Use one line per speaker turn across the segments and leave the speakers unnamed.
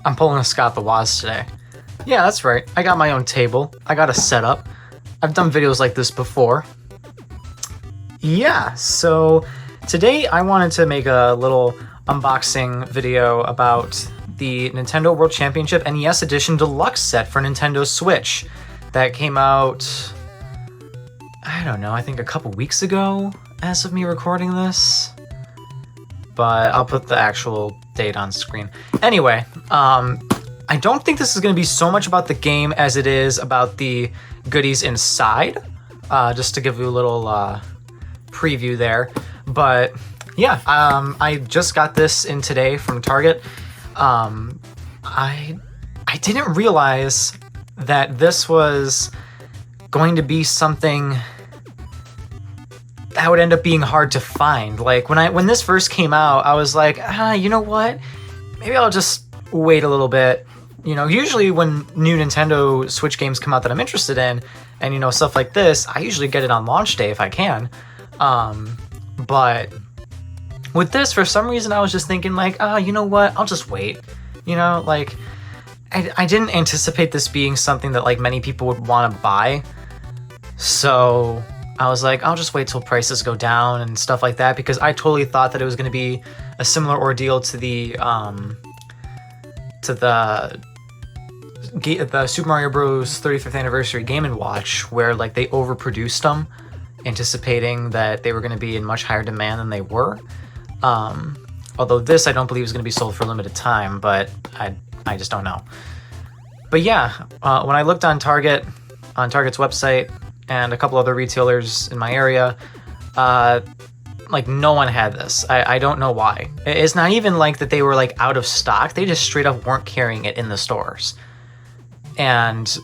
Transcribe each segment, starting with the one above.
I'm pulling a Scott the Woz today. Yeah, that's right. I got my own table. I got a setup. I've done videos like this before. Yeah, so today I wanted to make a little unboxing video about the Nintendo World Championship NES Edition Deluxe set for Nintendo Switch that came out, I don't know, I think a couple weeks ago as of me recording this. But I'll put the actual date on screen. Anyway, I don't think this is going to be so much about the game as it is about the goodies inside. Just to give you a little preview there. But yeah, I just got this in today from Target. I didn't realize that this was going to be something that would end up being hard to find. Like when this first came out, I was like, you know what? Maybe I'll just wait a little bit. You know, usually when new Nintendo Switch games come out that I'm interested in, and you know, stuff like this, I usually get it on launch day if I can. But with this, for some reason, I was just thinking like, you know what? I'll just wait. You know, like I didn't anticipate this being something that like many people would want to buy. So I was like, I'll just wait till prices go down and stuff like that, because I totally thought that it was going to be a similar ordeal to the Super Mario Bros. 35th anniversary Game & Watch, where like they overproduced them, anticipating that they were going to be in much higher demand than they were. Although this I don't believe is going to be sold for a limited time, but I just don't know. But yeah, when I looked on Target's website and a couple other retailers in my area, like no one had this. I don't know why. It's not even like that they were like out of stock. They just straight up weren't carrying it in the stores. And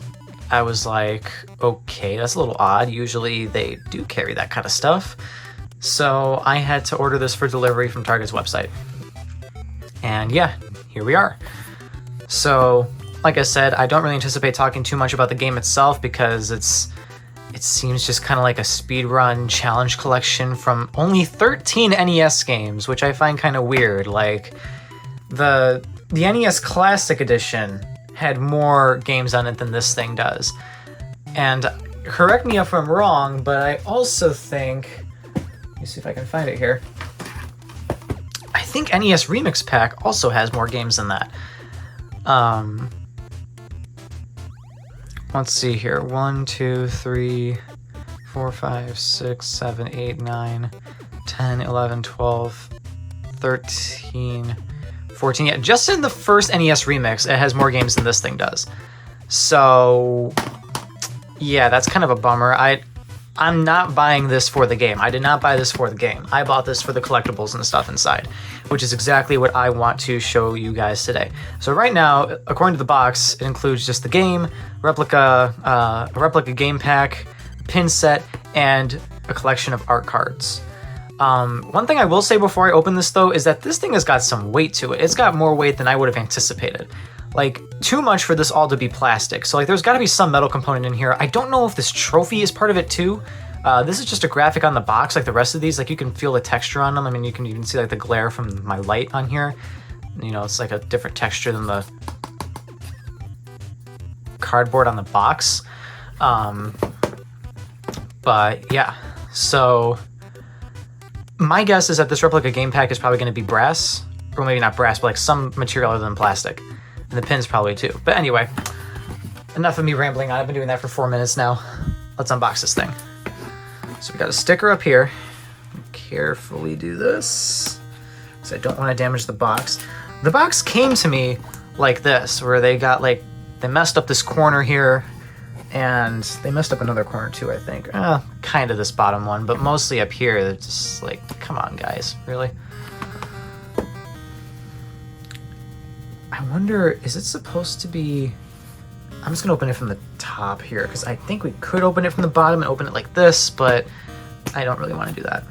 I was like, okay, that's a little odd. Usually they do carry that kind of stuff. So I had to order this for delivery from Target's website. And yeah, here we are. So, like I said, I don't really anticipate talking too much about the game itself, because it seems just kind of like a speedrun challenge collection from only 13 NES games, which I find kind of weird. Like, the NES Classic Edition had more games on it than this thing does. And correct me if I'm wrong, but I also think, let me see if I can find it here. I think NES Remix Pack also has more games than that. Let's see here. 1, 2, 3, 4, 5, 6, 7, 8, 9, 10, 11, 12, 13, 14. Yeah, just in the first NES Remix, it has more games than this thing does. So, yeah, that's kind of a bummer. I'm not buying this for the game. I did not buy this for the game. I bought this for the collectibles and stuff inside, which is exactly what I want to show you guys today. So right now, according to the box, it includes just the game, a replica game pack, pin set, and a collection of art cards. One thing I will say before I open this, though, is that this thing has got some weight to it. It's got more weight than I would have anticipated. Like, too much for this all to be plastic. So, like, there's got to be some metal component in here. I don't know if this trophy is part of it, too. This is just a graphic on the box, like the rest of these. Like, you can feel the texture on them. I mean, you can even see, like, the glare from my light on here. You know, it's, like, a different texture than the cardboard on the box. But, yeah. So, my guess is that this replica game pack is probably going to be brass. Or maybe not brass, but, like, some material other than plastic. And the pins probably too. But anyway, enough of me rambling on. I've been doing that for 4 minutes now. Let's unbox this thing. So we got a sticker up here. Carefully do this, because I don't want to damage the box. The box came to me like this, where they got like, they messed up this corner here, and they messed up another corner too, I think. Kind of this bottom one, but mostly up here. They're just like, come on guys, really? I wonder, is it supposed to be... I'm just going to open it from the top here, because I think we could open it from the bottom and open it like this, but I don't really want to do that.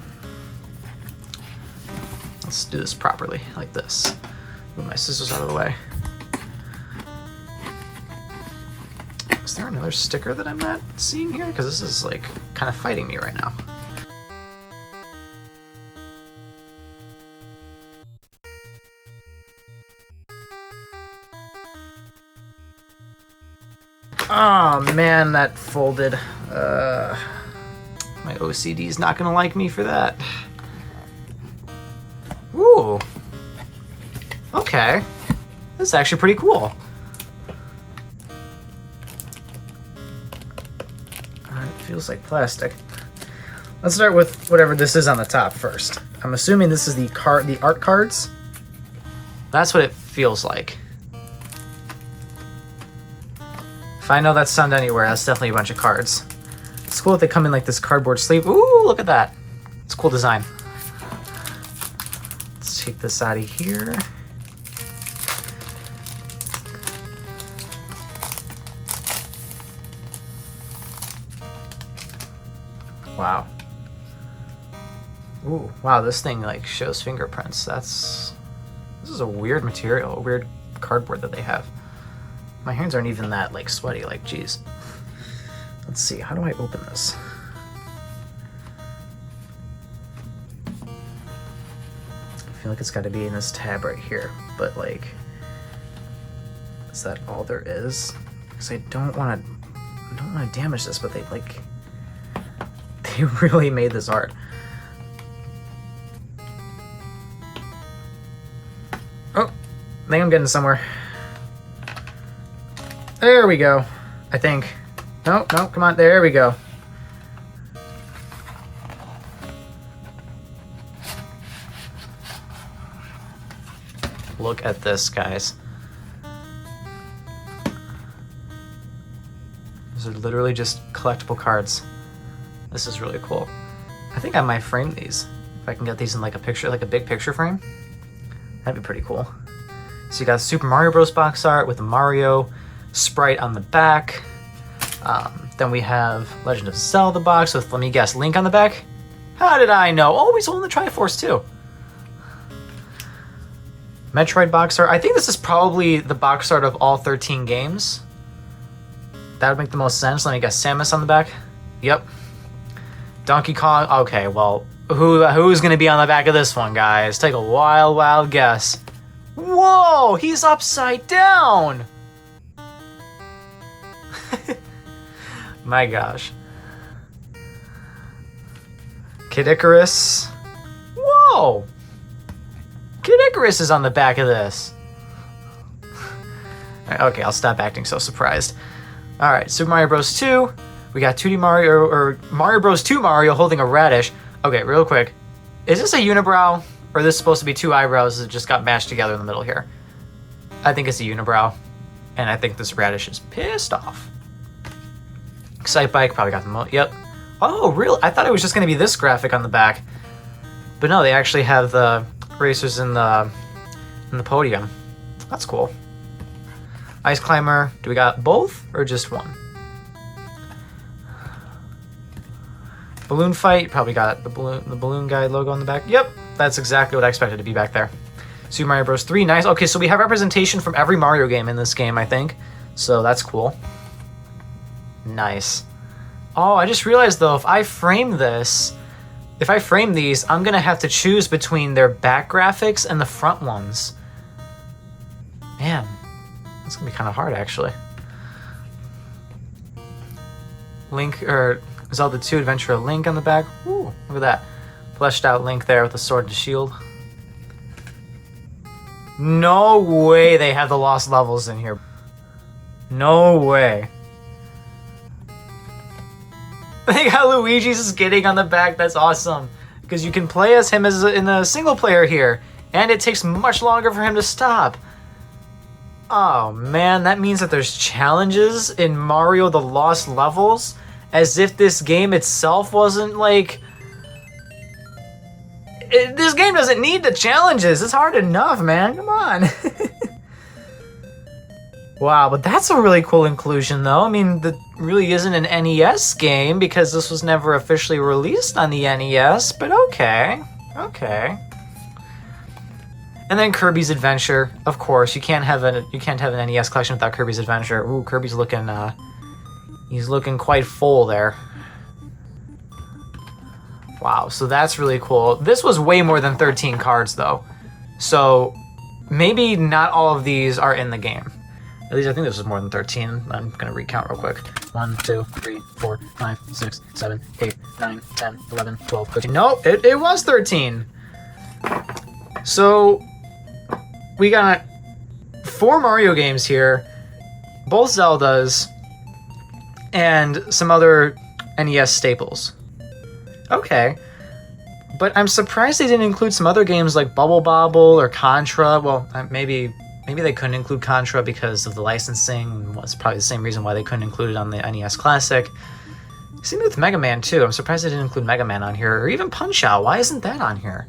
Let's do this properly, like this. Move my scissors out of the way. Is there another sticker that I'm not seeing here? Because this is, like, kind of fighting me right now. Oh man, that folded. My OCD's not gonna like me for that. Ooh. Okay. This is actually pretty cool. It feels like plastic. Let's start with whatever this is on the top first. I'm assuming this is the art cards. That's what it feels like. If I know that sound anywhere, that's definitely a bunch of cards. It's cool that they come in like this cardboard sleeve. Ooh, look at that. It's a cool design. Let's take this out of here. Wow. Ooh, wow, this thing like shows fingerprints. This is a weird material, a weird cardboard that they have. My hands aren't even that like sweaty, like geez. Let's see, how do I open this? I feel like it's got to be in this tab right here, but like, is that all there is? Because I don't want to damage this, but they really made this art. Oh, I think I'm getting somewhere. There we go, I think. No, come on, there we go. Look at this, guys. These are literally just collectible cards. This is really cool. I think I might frame these. If I can get these in like a picture, like a big picture frame. That'd be pretty cool. So you got Super Mario Bros. Box art with the Mario sprite on the back. Then we have Legend of Zelda box with, let me guess, Link on the back? How did I know? Oh, he's holding the Triforce too. Metroid box art. I think this is probably the box art of all 13 games. That would make the most sense. Let me guess, Samus on the back? Yep. Donkey Kong. Okay, well, who's going to be on the back of this one, guys? Take a wild guess. Whoa, he's upside down. My gosh. Kid Icarus. Whoa! Kid Icarus is on the back of this. Okay, I'll stop acting so surprised. Alright, Super Mario Bros. 2. We got 2D Mario, or Mario Bros. 2 Mario holding a radish. Okay, real quick. Is this a unibrow? Or is this supposed to be two eyebrows that just got mashed together in the middle here? I think it's a unibrow. And I think this radish is pissed off. Excite Bike probably got the yep. Oh, really? I thought it was just going to be this graphic on the back. But no, they actually have the racers in the podium. That's cool. Ice Climber. Do we got both or just one? Balloon Fight. Probably got the balloon guy logo on the back. Yep, that's exactly what I expected to be back there. Super Mario Bros. 3. Nice. Okay, so we have representation from every Mario game in this game, I think. So that's cool. Nice. Oh, I just realized though, if I frame these, I'm gonna have to choose between their back graphics and the front ones. Man, that's gonna be kind of hard actually. Link, or Zelda 2 Adventure of Link on the back. Ooh, look at that. Fleshed out Link there with the sword and shield. No way they have the lost levels in here. No way. They got Luigi's skating on the back. That's awesome. Because you can play as him in a single player here. And it takes much longer for him to stop. Oh man, that means that there's challenges in Mario the Lost Levels? As if this game itself wasn't like... This game doesn't need the challenges. It's hard enough, man. Come on. Wow, but that's a really cool inclusion, though. I mean, that really isn't an NES game because this was never officially released on the NES, but okay. Okay. And then Kirby's Adventure, of course. You can't have an NES collection without Kirby's Adventure. Ooh, Kirby's looking he's looking quite full there. Wow, so that's really cool. This was way more than 13 cards, though. So maybe not all of these are in the game. At least I think this was more than 13. I'm gonna recount real quick. 1, 2, 3, 4, 5, 6, 7, 8, 9, 10, 11, 12, 13. No, it was 13. So we got 4 Mario games here, both Zeldas, and some other NES staples. Okay. But I'm surprised they didn't include some other games like Bobble or Contra. Well, maybe they couldn't include Contra because of the licensing. Well, it's probably the same reason why they couldn't include it on the NES Classic. Same with Mega Man too. I'm surprised they didn't include Mega Man on here, or even Punch-Out. Why isn't that on here?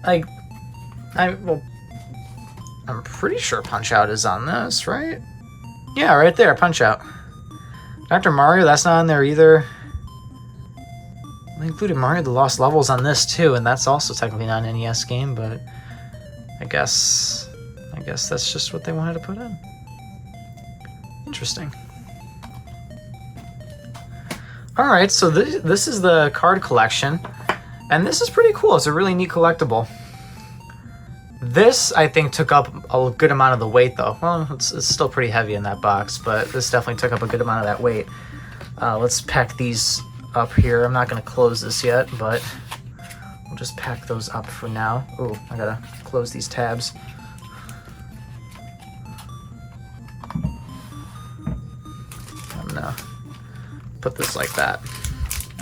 Like, I'm pretty sure Punch-Out is on this, right? Yeah, right there, Punch-Out. Dr. Mario, that's not on there either. They included Mario the Lost Levels on this too, and that's also technically not an NES game, but I guess that's just what they wanted to put in. Interesting. All right, so this is the card collection, and this is pretty cool. It's a really neat collectible. This, I think, took up a good amount of the weight, though. Well, it's still pretty heavy in that box, but this definitely took up a good amount of that weight. Let's pack these up here. I'm not going to close this yet, but we'll just pack those up for now. Oh, I gotta close these tabs. I'm gonna put this like that.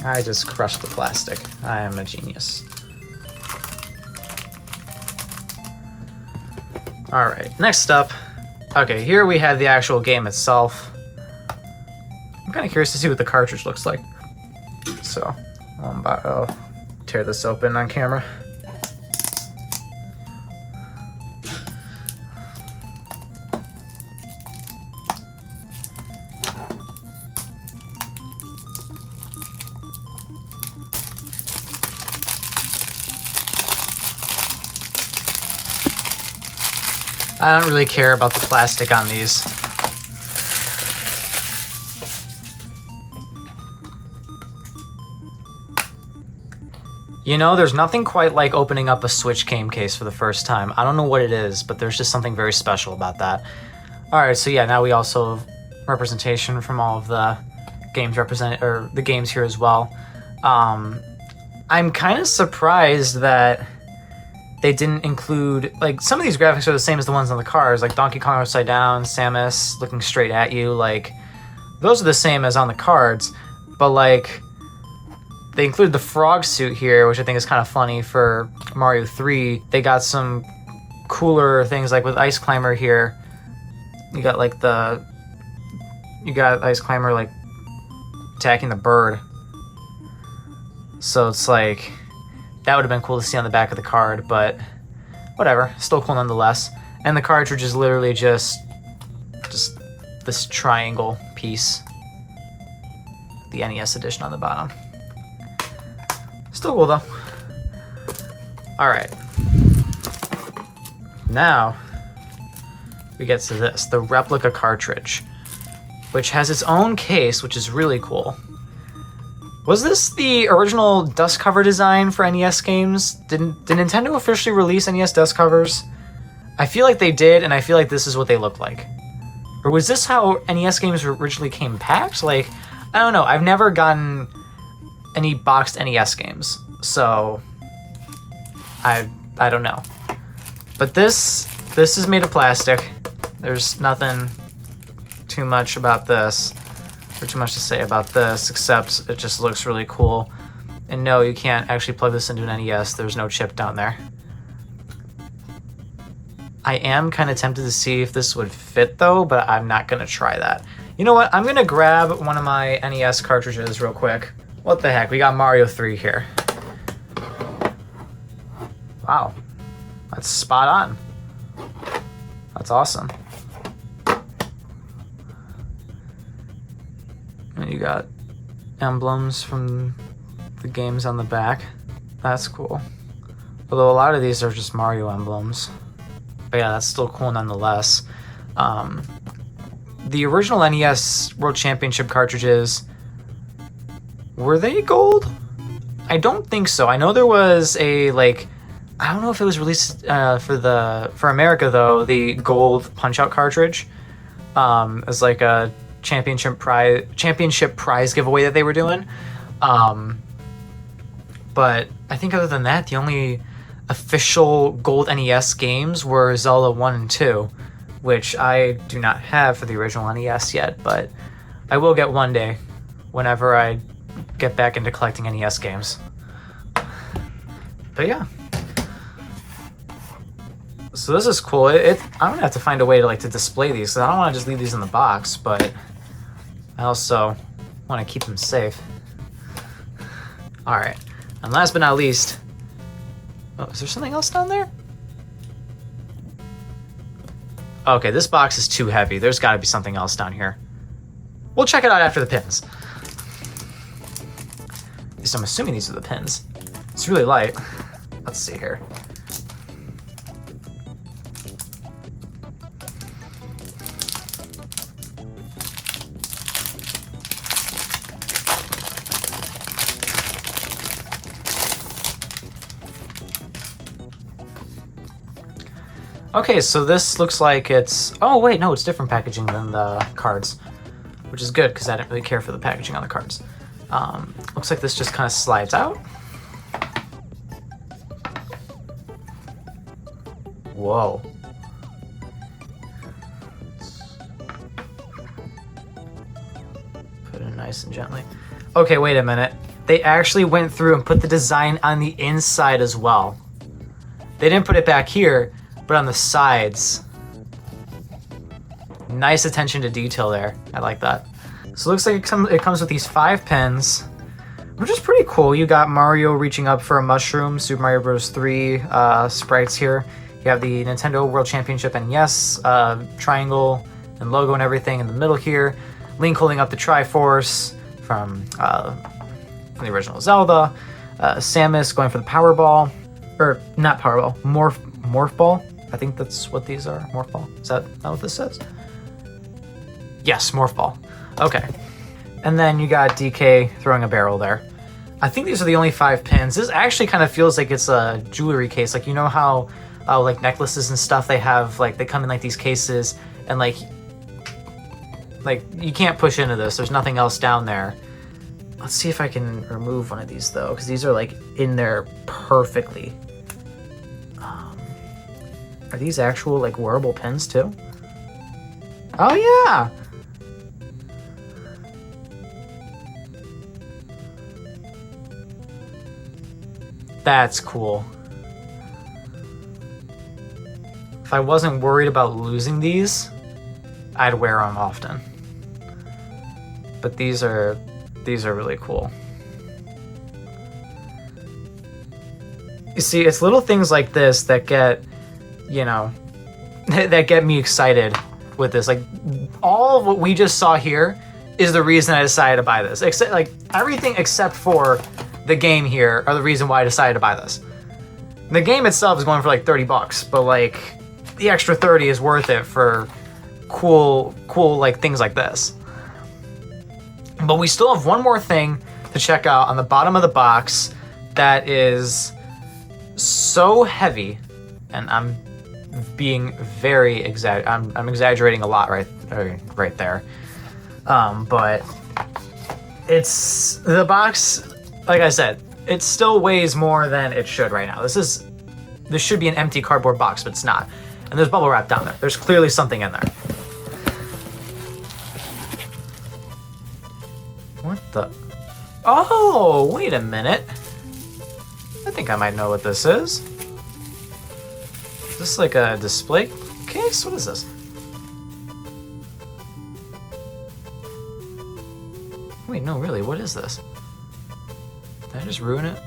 I just crushed the plastic. I am a genius. All right, next up. Okay, here we have the actual game itself. I'm kind of curious to see what the cartridge looks like. So, I'll tear this open on camera. I don't really care about the plastic on these. You know, there's nothing quite like opening up a Switch game case for the first time. I don't know what it is, but there's just something very special about that. Alright, so yeah, now we also have representation from all of the games the games here as well. I'm kind of surprised that they didn't include, like, some of these graphics are the same as the ones on the cars, like Donkey Kong Upside Down, Samus looking straight at you, like, those are the same as on the cards, but like, they included the frog suit here, which I think is kind of funny for Mario 3. They got some cooler things, like with Ice Climber here. You got Ice Climber like attacking the bird. So it's like, that would have been cool to see on the back of the card, but whatever, still cool nonetheless. And the cartridge is literally just this triangle piece. The NES edition on the bottom. Still cool though. Alright. Now we get to this, the replica cartridge, which has its own case, which is really cool. Was this the original dust cover design for NES games? Did Nintendo officially release NES dust covers? I feel like they did, and I feel like this is what they look like. Or was this how NES games originally came packed? Like, I don't know. I've never gotten any boxed NES games, so I don't know. But this is made of plastic. There's nothing too much about this, or too much to say about this, except it just looks really cool. And no, you can't actually plug this into an NES. There's no chip down there. I am kind of tempted to see if this would fit though, but I'm not gonna try that. You know what? I'm gonna grab one of my NES cartridges real quick. What the heck? We got Mario 3 here. Wow. That's spot on. That's awesome. And you got emblems from the games on the back. That's cool. Although a lot of these are just Mario emblems. But yeah, that's still cool nonetheless. The original NES World Championship cartridges, were they gold? I don't think so. I know there was a, like, I don't know if it was released for America though. The gold Punch-Out cartridge as like a championship prize giveaway that they were doing. But I think other than that, the only official gold NES games were Zelda 1 and 2, which I do not have for the original NES yet, but I will get one day whenever I get back into collecting NES games. But yeah. So this is cool. I'm gonna have to find a way to to display these, because I don't want to just leave these in the box, but I also want to keep them safe. All right, and last but not least, oh, is there something else down there? Okay, this box is too heavy. There's got to be something else down here. We'll check it out after the pins. At least I'm assuming these are the pins. It's really light. Let's see here. Okay, so this looks like it's... Oh, wait, no, it's different packaging than the cards, which is good because I didn't really care for the packaging on the cards. Looks like this just kind of slides out. Whoa. Put it in nice and gently. Okay, wait a minute. They actually went through and put the design on the inside as well. They didn't put it back here, but on the sides. Nice attention to detail there. I like that. So it looks like it comes with these 5 pins, which is pretty cool. You got Mario reaching up for a mushroom, Super Mario Bros. 3 sprites here. You have the Nintendo World Championship NES triangle and logo and everything in the middle here. Link holding up the Triforce from the original Zelda. Samus going for the Powerball. Or, not Powerball, Morph Ball. I think that's what these are. Morph Ball. Is that what this says? Yes, Morph Ball. Okay. And then you got DK throwing a barrel there. I think these are the only 5 pins. This actually kind of feels like it's a jewelry case. Like, you know how like necklaces and stuff, they have they come in these cases, and like you can't push into this. There's nothing else down there. Let's see if I can remove one of these though, because these are in there perfectly. Are these actual wearable pins too? Oh yeah! That's cool. If I wasn't worried about losing these, I'd wear them often. But these are really cool. You see, it's little things like this that get, that get me excited with this. All of what we just saw here is the reason I decided to buy this. Except everything except for the game here are the reason why I decided to buy this. The game itself is going for $30, but the extra 30 is worth it for cool things like this. But we still have one more thing to check out on the bottom of the box that is so heavy, and I'm being very I'm exaggerating a lot right there. But it's the box. Like I said, it still weighs more than it should right now. This should be an empty cardboard box, but it's not. And there's bubble wrap down there. There's clearly something in there. What the? Oh, wait a minute. I think I might know what this is. Is this a display case? What is this? Wait, no, really, what is this? Did I just ruin it?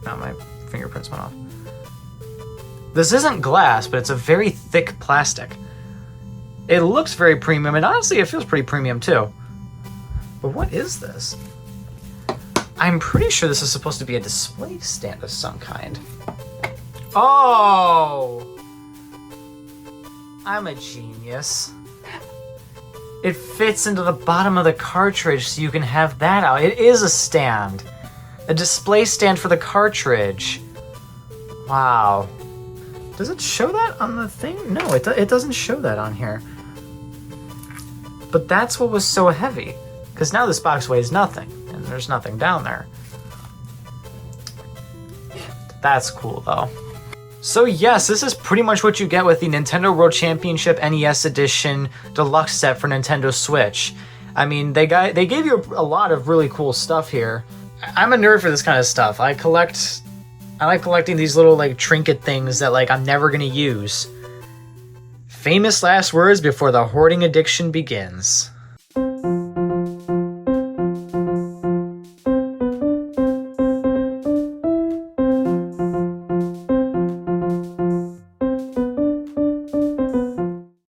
No, my fingerprints went off. This isn't glass, but it's a very thick plastic. It looks very premium, and honestly, it feels pretty premium too. But what is this? I'm pretty sure this is supposed to be a display stand of some kind. Oh! I'm a genius. It fits into the bottom of the cartridge so you can have that out. It is a stand. A display stand for the cartridge. Wow. Does it show that on the thing? No, it doesn't show that on here. But that's what was so heavy. Because now this box weighs nothing, and there's nothing down there. That's cool, though. So yes, this is pretty much what you get with the Nintendo World Championship NES Edition Deluxe set for Nintendo Switch. I mean, they gave you a lot of really cool stuff here. I'm a nerd for this kind of stuff. I like collecting these little like trinket things that like I'm never gonna use. Famous last words before the hoarding addiction begins.